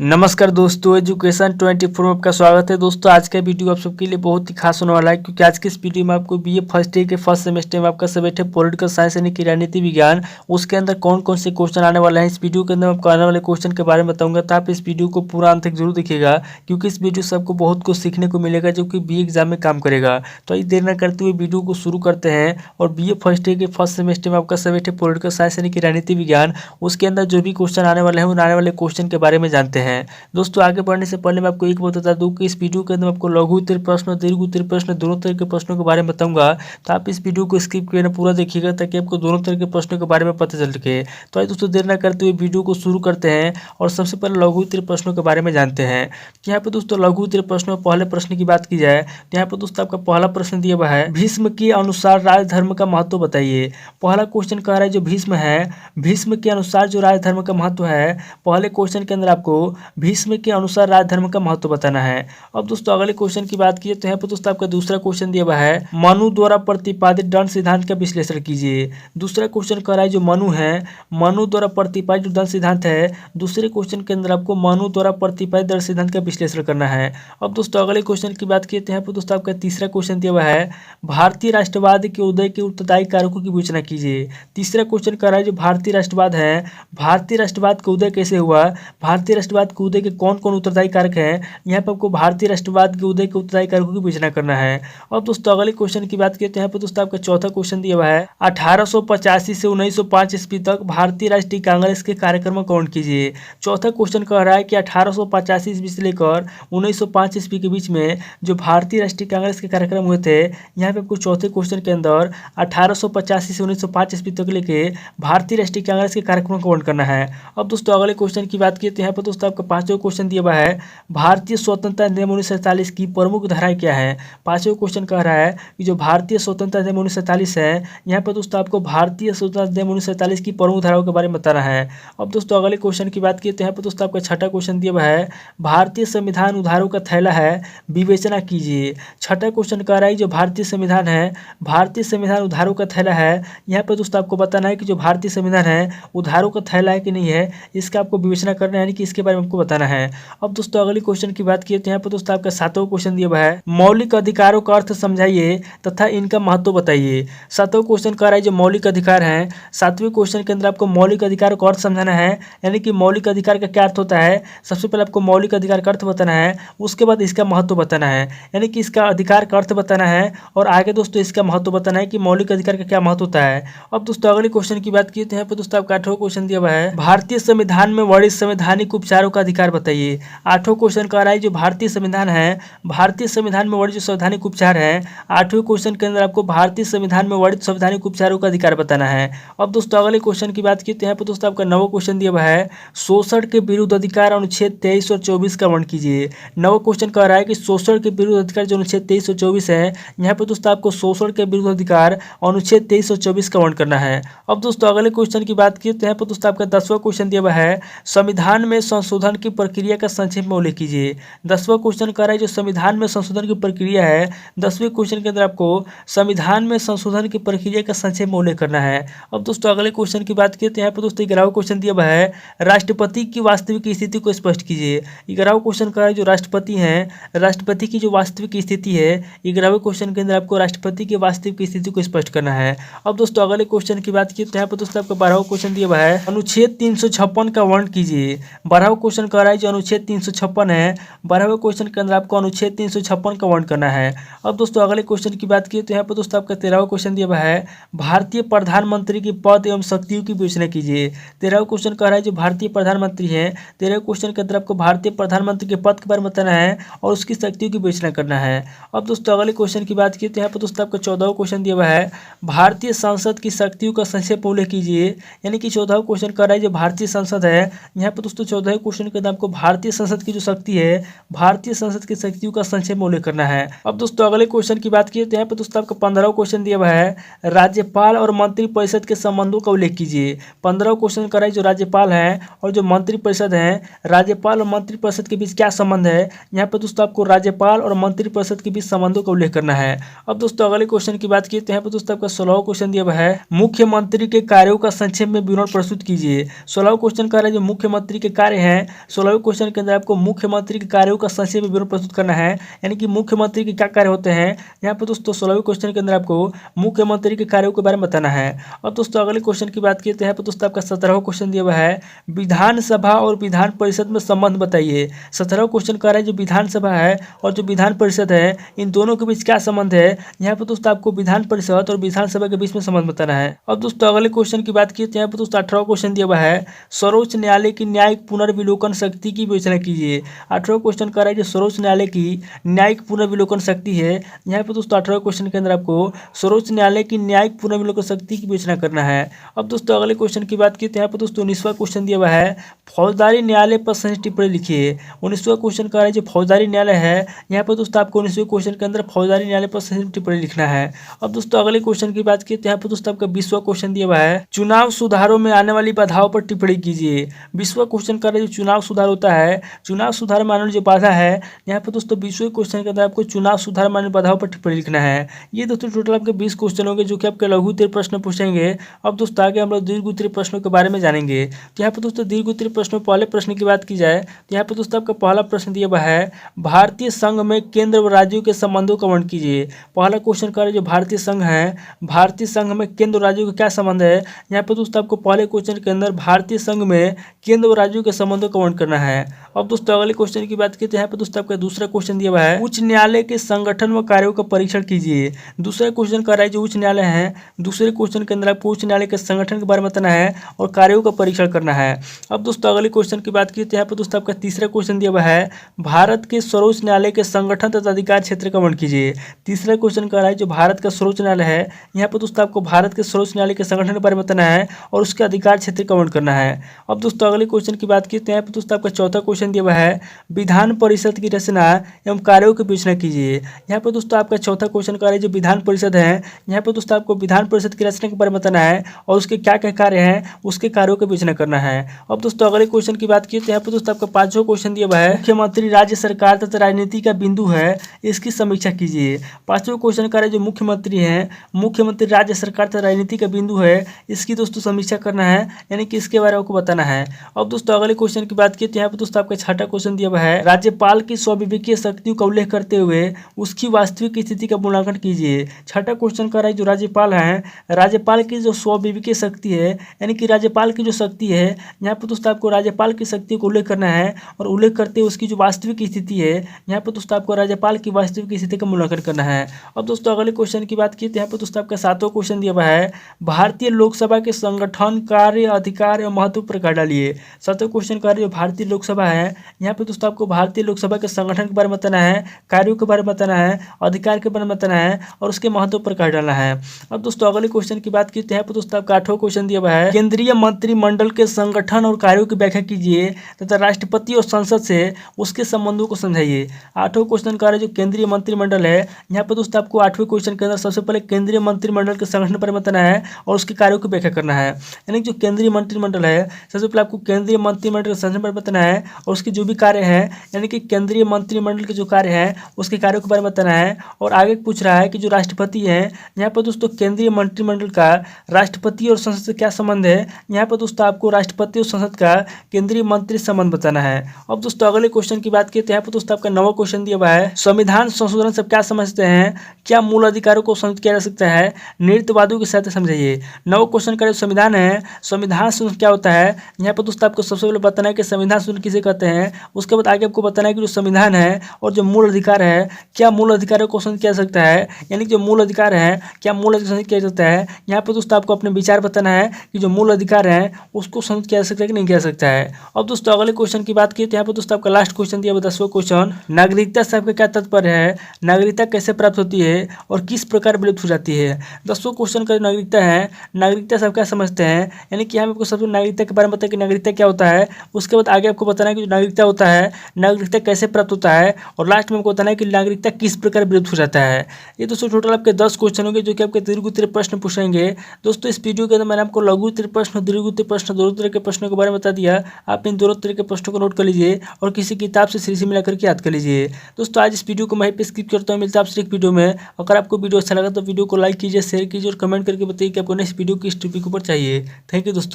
नमस्कार दोस्तों, एजुकेशन 24 में आपका स्वागत है। दोस्तों आज का वीडियो आप सबके लिए बहुत ही खास होने वाला है, क्योंकि आज के इस वीडियो में आपको बीए फर्स्ट ईयर के फर्स्ट सेमेस्टर में आपका सब्जेक्ट है पॉलिटिकल साइंस यानी कि राजनीति विज्ञान। उसके अंदर कौन कौन से क्वेश्चन आने वाले हैं, इस वीडियो के अंदर आपको आने वाले क्वेश्चन के बारे में बताऊंगा। तो आप इस वीडियो को पूरा अंत तक जरूर देखिएगा, क्योंकि इस वीडियो से आपको बहुत कुछ सीखने को मिलेगा जो कि बीए एग्जाम में काम करेगा। तो इस देर न करते हुए वीडियो को शुरू करते हैं। और बीए फर्स्ट ईयर के फर्स्ट सेमेस्टर में आपका सब्जेक्ट है पॉलिटिकल साइंस यानी कि राजनीति विज्ञान। उसके अंदर जो भी क्वेश्चन आने वाले हैं उन आने वाले क्वेश्चन के बारे में जानते हैं। दोस्तों आगे बढ़ने से पहले मैं आपको एक बात बता दूं कि इस वीडियो के अंदर आपको लघु उत्तर प्रश्न और दीर्घ उत्तर प्रश्न दोनों तरह के प्रश्नों के बारे में बताऊंगा। तो आप इस वीडियो को स्किप किए ना पूरा देखिएगा, ताकि आपको दोनों तरह के प्रश्नों के बारे में पता चल सके। तो आइए दोस्तों देर न करते हुए वीडियो को शुरू करते हैं और सबसे पहले लघु उत्तर प्रश्नों के बारे में जानते हैं। यहाँ पे दोस्तों लघु उत्तर प्रश्नों में पहले प्रश्न की बात की जाए तो यहाँ पे दोस्तों आपका पहला प्रश्न दिया हुआ है, भीष्म के अनुसार राजधर्म का महत्व बताइए। पहला क्वेश्चन कह रहा है जो भीष्म है, भीष्म के अनुसार जो राजधर्म का महत्व है, पहले क्वेश्चन के अंदर आपको भीष्म के अनुसार राजधर्म का महत्व बताना है। अब दोस्तों अगले क्वेश्चन की बात कीजिए तो यहाँ पर दोस्तों आपका दूसरा क्वेश्चन दिया हुआ है, मनु द्वारा प्रतिपादित दंड सिद्धांत का विश्लेषण कीजिए। दूसरा क्वेश्चन कह रहा है जो मनु है, मनु द्वारा प्रतिपादित जो दंड सिद्धांत है, दूसरे क्वेश्चन के अंदर आपको मनु द्वारा प्रतिपादित दंड सिद्धांत का विश्लेषण करना है। अब दोस्तों अगले क्वेश्चन की बात किए तो यहाँ पर दोस्तों आपका तीसरा क्वेश्चन दिया हुआ है, भारतीय राष्ट्रवाद के उदय के उत्तरदायी कारकों की विवेचना कीजिए। तीसरा क्वेश्चन कह रहा है जो भारतीय राष्ट्रवाद है, भारतीय राष्ट्रवाद का उदय कैसे हुआ, भारतीय राष्ट्रवाद के उदय के कौन कौन उत्तरदायी कारक हैं, यहाँ पर आपको भारतीय राष्ट्रवाद के उदय के उत्तरदायी कारकों की विवेचना करना है। अब दोस्तों अगले क्वेश्चन की बात करें तो यहाँ पर दोस्तों आपका चौथा क्वेश्चन दिया हुआ है, 1885 से 1905 ईस्वी तक भारतीय राष्ट्रीय कांग्रेस के कार्यक्रम कौन कीजिए। चौथा क्वेश्चन कह रहा है कि 1885 ईस्वी से लेकर 1905 ईस्वी के बीच में जो भारतीय राष्ट्रीय कांग्रेस के कार्यक्रम हुए थे, यहाँ पे आपको चौथे क्वेश्चन के अंदर 1885 से 1905 ईस्वी तक लेके भारतीय राष्ट्रीय कांग्रेस के कार्यक्रम को वर्णन करना है। अब दोस्तों अगले क्वेश्चन की बात की तो यहाँ पर दोस्तों आपका पांचवा क्वेश्चन दिया हुआ है, भारतीय स्वतंत्रता अधिनियम 1947 की प्रमुख धाराएं क्या है। पांचवा क्वेश्चन कह रहा है कि जो भारतीय स्वतंत्रता अधिनियम 1947 है, यहाँ पर दोस्तों आपको भारतीय स्वतंत्रता अधिनियम 1947 की प्रमुख धाराओं के बारे में बताना है। अब दोस्तों अगले क्वेश्चन की बात की तो यहाँ पर दोस्तों आपका छठा क्वेश्चन दिया हुआ है, भारतीय संविधान उधारों का थैला है, विवेचना कीजिए। छठा क्वेश्चन कह रहा है जो भारतीय संविधान है, भारतीय संविधान उधारों का थैला है, यहाँ पर दोस्तों आपको बताना है कि जो भारतीय संविधान है उधारों का थैला है कि नहीं है, इसका आपको विवेचना करना है, यानी कि इसके बारे में आपको बताना है। अब दोस्तों अगले क्वेश्चन की बात किए तो यहाँ पर दोस्तों आपका सातवां क्वेश्चन दिया हुआ है, मौलिक अधिकारों का अर्थ समझाइए तथा इनका महत्व बताइए। सातवां क्वेश्चन कह रहा है जो मौलिक अधिकार हैं, सातवें क्वेश्चन के अंदर आपको मौलिक अधिकारों का अर्थ समझाना है, यानी कि मौलिक अधिकार का क्या अर्थ होता है। सबसे पहले आपको मौलिक अधिकार का अर्थ बताना है, उसके बाद इसका महत्व बताना है, यानी कि इसका अधिकार का अर्थ बताना है और आगे दोस्तों इसका महत्व बताना है कि मौलिक अधिकार का क्या महत्व होता है। अब दोस्तों अगले क्वेश्चन की बात की तो यहाँ पर दोस्तों आपका आठवां क्वेश्चन दिया हुआ है, भारतीय संविधान में वर्णित संवैधानिक उपचारों का अधिकार बताइए। आठवां क्वेश्चन कह रहा है जो भारतीय संविधान है, भारतीय संविधान में वर्णित जो संवैधानिक उपचार है, आठवें क्वेश्चन के अंदर आपको भारतीय संविधान में वर्णित संवैधानिक उपचारों का अधिकार बताना है। अब दोस्तों अगले क्वेश्चन की बात की तो यहाँ पर दोस्तों आपका नवा क्वेश्चन दिया हुआ है, शोषण के विरुद्ध अधिकार अनुच्छेद 23 और 24 का वर्णन कीजिए। नवा क्वेश्चन कह रहा है कि शोषण के विरुद्ध अधिकार जो अनुच्छेद 23 और 24 है, यहाँ पर दोस्तों आपको शोषण के विरुद्ध अधिकार अनुच्छेद 23 और 24 का वर्णन करना है। अब दोस्तों अगले क्वेश्चन की बात की तो यहाँ पर दोस्तों आपका 10वां क्वेश्चन दिया हुआ है, संविधान में संशोधन की प्रक्रिया का संक्षेप में उल्लेख कीजिए। 10वां क्वेश्चन कह रहा है जो संविधान में संशोधन की प्रक्रिया है, 10वें क्वेश्चन के अंदर आपको संविधान में संशोधन की प्रक्रिया का संक्षेप में उल्लेख करना है। अब दोस्तों अगले क्वेश्चन की बात किए तो यहाँ पर दोस्तों 11वां क्वेश्चन दिया हुआ है, राष्ट्रपति की वास्तविक स्थिति को स्पष्ट कीजिए। 11वां क्वेश्चन कह रहा है जो राष्ट्रपति हैं, राष्ट्रपति की जो वास्तविक स्थिति है, 11वें क्वेश्चन के अंदर आपको राष्ट्रपति की वास्तविक स्थिति को स्पष्ट करना है। अब दोस्तों अगले क्वेश्चन की बात की तो यहाँ पर दोस्तों आपका 12वां क्वेश्चन दिया हुआ है, अनुच्छेद 356 का वर्णन कीजिए। 12वां क्वेश्चन कह रहा है जो अनुच्छेद 356 है, 12वें क्वेश्चन के अंदर आपको अनुच्छेद 356 का वर्णन करना है। अब दोस्तों अगले क्वेश्चन की बात की तो यहाँ पर दोस्तों आपका 13वां क्वेश्चन दिया हुआ है, भारतीय प्रधानमंत्री की पद एवं शक्तियों की विवेचना कीजिए। 13वां क्वेश्चन कह रहा है जो भारतीय प्रधानमंत्री हैं, 13वें क्वेश्चन के अंदर आपको भारतीय प्रधानमंत्री के पद के बारे में बताना है और उसकी शक्तियों की विवेचना करना है। अब दोस्तों अगले क्वेश्चन की बात की तो यहाँ पर दोस्तों आपका 14वां क्वेश्चन दिया हुआ है, भारतीय संसद की शक्तियों का संक्षेप में उल्लेख कीजिए। यानी कि 14वां क्वेश्चन कह रहा है जो भारतीय संसद है, यहाँ पर दोस्तों 14वें क्वेश्चन के अंदर आपको भारतीय संसद की जो शक्ति है, भारतीय संसद की शक्तियों का संक्षेप में उल्लेख करना है। अब दोस्तों अगले क्वेश्चन की बात की तो यहाँ पर दोस्तों आपका 15वां क्वेश्चन दिया हुआ है, राज्यपाल और मंत्रिपरिषद के संबंधों का उल्लेख कीजिए। 15वां क्वेश्चन कर रहा है जो राज्यपाल हैं और जो मंत्रिपरिषद हैं, राज्यपाल और मंत्रिपरिषद के बीच क्या संबंध है। यहाँ पर दोस्तों आपको राज्यपाल और मंत्रिपरिषद के बीच संबंधों का उल्लेख करना है। अब दोस्तों अगले क्वेश्चन की बात की तो यहाँ पर दोस्तों आपका 16वां क्वेश्चन दिया हुआ है, मुख्यमंत्री के कार्यों का संक्षेप में विवरण प्रस्तुत कीजिए। 16वां क्वेश्चन कर रहा है जो मुख्यमंत्री के कार्य हैं, 16वें क्वेश्चन के अंदर आपको मुख्यमंत्री के कार्यों का संक्षेप में विवरण प्रस्तुत करना है, यानी कि मुख्यमंत्री के क्या कार्य होते हैं। यहाँ पर दोस्तों 16वें क्वेश्चन के अंदर आपको मुख्यमंत्री के कार्यों के बारे में बताना है। अब दोस्तों अगले क्वेश्चन की बात की तो यहाँ पर दोस्तों आपका 17वां क्वेश्चन दिया हुआ है, विधानसभा और विधान परिषद में संबंध बताइए। 17वां क्वेश्चन कह रहा है जो विधानसभा है और जो विधान परिषद है इन दोनों के बीच क्या संबंध है। यहाँ पर दोस्तों आपको विधान परिषद और विधानसभा के बीच में संबंध बताना है। अब दोस्तों अगले क्वेश्चन की बात की तो यहाँ पर दोस्तों 18वां क्वेश्चन दिया हुआ है, सर्वोच्च न्यायालय की न्यायिक पुनर्विलोकन शक्ति की विवेचना कीजिए। 18वां क्वेश्चन कह रहा है जो सर्वोच्च न्यायालय की न्यायिक पुनर्विलोकन शक्ति है। यहाँ पर दोस्तों 18वें क्वेश्चन के अंदर आपको सर्वोच्च न्यायालय की न्यायिक पुनर्विलोकन शक्ति की विवेचना करना है। अब दोस्तों अगले क्वेश्चन की बात की तो यहाँ पर दोस्तों 19वां क्वेश्चन दिया हुआ है, फौजदारी न्यायालय पर संक्षिप्त टिप्पणी लिखिए। 19वां क्वेश्चन कह रहा है जो फौजदारी न्यायालय है, यहाँ पर दोस्तों आपको 19वें क्वेश्चन के अंदर फौजदारी न्यायालय पर संक्षिप्त टिप्पणी लिखना है। अब दोस्तों अगले क्वेश्चन की बात की तो यहाँ पर दोस्तों आपका 20वां क्वेश्चन दिया हुआ है, चुनाव सुधारों में आने वाली बाधाओं पर टिप्पणी कीजिए। 20वां क्वेश्चन कह रहा है जो चुनाव सुधार होता है, चुनाव सुधार में आने वाली जो बाधा है, यहाँ पर दोस्तों 20वें क्वेश्चन के अंदर आपको चुनाव सुधार में आने वाली बाधाओं पर टिप्पणी लिखना है। ये दोस्तों टोटल आपके 20 क्वेश्चन होंगे जो कि आपके लघु उत्तरीय प्रश्न पूछेंगे। अब दोस्तों आगे हम लोग दीर्घ उत्तरीय प्रश्नों के बारे में जानेंगे। तो यहाँ पर दोस्तों दीर्घ उत्तरीय प्रश्नों पहले प्रश्न की बात की जाए तो यहाँ पर दोस्तों आपका पहला प्रश्न दिया हुआ है, भारतीय संघ में केंद्र व राज्यों के संबंधों का वर्णन कीजिए। पहला क्वेश्चन कर जो भारतीय संघ है, भारतीय संघ में केंद्र और राज्यों का क्या संबंध है। यहाँ पर दोस्तों आपको पहले क्वेश्चन के अंदर भारतीय संघ में केंद्र और राज्यों के संबंधों का वर्णन करना है। अब दोस्तों अगले क्वेश्चन की बात की तो यहाँ पर दोस्तों आपका दूसरा क्वेश्चन दिया हुआ है, उच्च न्यायालय के संगठन व कार्यों का परीक्षण कीजिए। दूसरा क्वेश्चन कर रहा है जो उच्च न्यायालय है, दूसरे क्वेश्चन के अंदर आपको उच्च न्यायालय के संगठन के बारे में बताना है और कार्यों का परीक्षण करना है। अब दोस्तों अगले क्वेश्चन की बात की तो यहाँ पर दोस्तों आपका तीसरा क्वेश्चन दिया हुआ है, भारत के सर्वोच्च न्यायालय के संगठन तथा अधिकार क्षेत्र का वर्णन कीजिए। तीसरा क्वेश्चन कर रहा है जो भारत का सर्वोच्च न्यायालय है, यहाँ पर दोस्तों आपको भारत के सर्वोच्च न्यायालय के संगठन के बारे में बताना है और उसके अधिकार क्षेत्र का वर्णन करना है। अब दोस्तों अगले क्वेश्चन की बात की तो यहाँ पर दोस्तों आपका चौथा क्वेश्चन दिया हुआ है, विधान परिषद की रचना एवं कार्यों की विवेचना कीजिए। यहाँ पर दोस्तों आपका चौथा क्वेश्चन कर रहा है जो विधान परिषद है, यहाँ पर दोस्तों आपको विधान परिषद की रचना के बारे में बताना है और उसके क्या क्या कार्य हैं उसके कार्यों की विवेचना करना है। अब दोस्तों अगले क्वेश्चन की बात की तो यहाँ पर दोस्तों आपका पांचवा क्वेश्चन दिया हुआ है, मुख्यमंत्री राज्य सरकार तथा राजनीति का बिंदु है, इसकी समीक्षा कीजिए। पांचवा क्वेश्चन कर रहा है जो मुख्यमंत्री है, मुख्यमंत्री राज्य सरकार तथा राजनीति का बिंदु है, इसकी दोस्तों समीक्षा करना है, यानी कि इसके बारे में आपको बताना है। अब दोस्तों अगले क्वेश्चन की बात की तो यहाँ पर दोस्तों आपका छठा क्वेश्चन दिया हुआ है, राज्यपाल की स्वाभाविक शक्तियों का उल्लेख करते हुए उसकी वास्तविक स्थिति का मूल्यांकन कीजिए। छठा क्वेश्चन कर रहा है जो राज्यपाल है, राज्यपाल की जो स्वाभाविक शक्ति है, यानी कि राज्यपाल की जो शक्ति है, यहाँ पर दोस्तों आपको राज्यपाल की शक्ति को उल्लेख करना है और उल्लेख करते हुए उसकी जो वास्तविक स्थिति है, यहाँ पर दोस्तों आपको राज्यपाल की वास्तविक स्थिति का मूल्यांकन करना है। अब दोस्तों अगले क्वेश्चन की बात की तो यहाँ पर दोस्तों आपका सातवां क्वेश्चन दिया हुआ है, भारतीय लोकसभा के संगठन कार्य अधिकार एवं महत्व पर प्रकाश डालिए। सातवां क्वेश्चन कर रही है भारतीय लोकसभा है, यहाँ पे दोस्तों आपको भारतीय लोकसभा के संगठन के बारे में बताना है, कार्यों के बारे में बताना है, अधिकार के बारे में बताना है और उसके महत्व पर प्रकाश डालना है। अब दोस्तों अगले क्वेश्चन की बात की तो यहाँ पे दोस्तों आपका आठवां क्वेश्चन दिया हुआ है, केंद्रीय मंत्रिमंडल के संगठन और कार्यों की व्याख्या कीजिए तथा राष्ट्रपति और संसद से उसके संबंधों को समझाइए। आठवां क्वेश्चन कर रहा है जो केंद्रीय मंत्रिमंडल है, यहाँ पे दोस्तों आपको आठवें क्वेश्चन के अंदर सबसे पहले केंद्रीय मंत्रिमंडल के संगठन पर बताना है और उसके कार्यों की व्याख्या करना है। यानी जो केंद्रीय मंत्रिमंडल है, सबसे पहले आपको केंद्रीय मंत्रिमंडल के संगठन पर बताना है और उसके जो भी कार्य हैं, यानी कि केंद्रीय मंत्रिमंडल के जो कार्य हैं उसके कार्यों के बारे में बताना है। और आगे पूछ रहा है कि जो राष्ट्रपति हैं, यहाँ पर दोस्तों केंद्रीय मंत्रिमंडल का राष्ट्रपति और संसद से क्या संबंध है, यहाँ पर दोस्तों आपको राष्ट्रपति और संसद का केंद्रीय मंत्री संबंध बताना है। अब दोस्तों अगले क्वेश्चन की बात की तो यहाँ पर दोस्तों आपका नवा क्वेश्चन दिया हुआ है, संविधान संशोधन से क्या समझते हैं, क्या मूल अधिकारों को समझ किया जा सकता है, नृत्यवादियों के साथ समझाइए। नवा क्वेश्चन का संविधान है, संविधान संशोधन क्या होता है, यहाँ पर दोस्तों आपको सबसे पहले बताना है कि संविधान संशोधन किसे कहते हैं। उसके बाद आगे आपको बताना है कि जो संविधान है और जो मूल अधिकार है, क्या मूल अधिकारों को समझ किया जा सकता है, यानी कि जो मूल अधिकार है क्या मूल अधिकार समझ किया जा सकता है। यहाँ पर दोस्तों आपको अपने विचार बताना है कि जो मूल अधिकार है उसको समझ किया जा सकता है कि नहीं किया जा सकता है। अब दोस्तों अगले क्वेश्चन की बात की तो यहाँ पर दोस्तों आपका लास्ट क्वेश्चन दिया 10वां क्वेश्चन, नागरिकता से आपका क्या तात्पर्य है, नागरिकता कैसे प्राप्त होती है और किस प्रकार विलुप्त हो जाती है। 10वां क्वेश्चन का नागरिकता है, नागरिकता से आप क्या समझते हैं, यानी कि यहाँ आपको सबसे नागरिकता के बारे में बताया कि नागरिकता क्या होता है। उसके बाद आगे आपको बताना है कि जो नागरिकता होता है, नागरिकता कैसे प्राप्त होता है और लास्ट में आपको बताना है कि नागरिकता किस प्रकार विलुप्त हो जाता है। ये दोस्तों टोटल आपके 10 क्वेश्चन होंगे जो कि आपके दीर्घ उत्तरीय प्रश्न पूछेंगे। दोस्तों इस वीडियो के अंदर मैंने आपको लघु उत्तरीय प्रश्न, दीर्घ उत्तरीय प्रश्न, दोनों तरह के प्रश्नों के बारे में बता दिया। आप इन दोनों तरह के प्रश्नों को नोट कर लीजिए और किसी किताब से सीरीज मिला करके याद कर लीजिए। दोस्तों आज इस वीडियो को मैं पे स्किप करता हूँ, मिलता है आपसे एक वीडियो में। अगर आपको वीडियो अच्छा लगा तो वीडियो को लाइक कीजिए, शेयर कीजिए और कमेंट करके बताइए कि आपको नेक्स्ट वीडियो किस टॉपिक के ऊपर चाहिए। थैंक यू दोस्तों।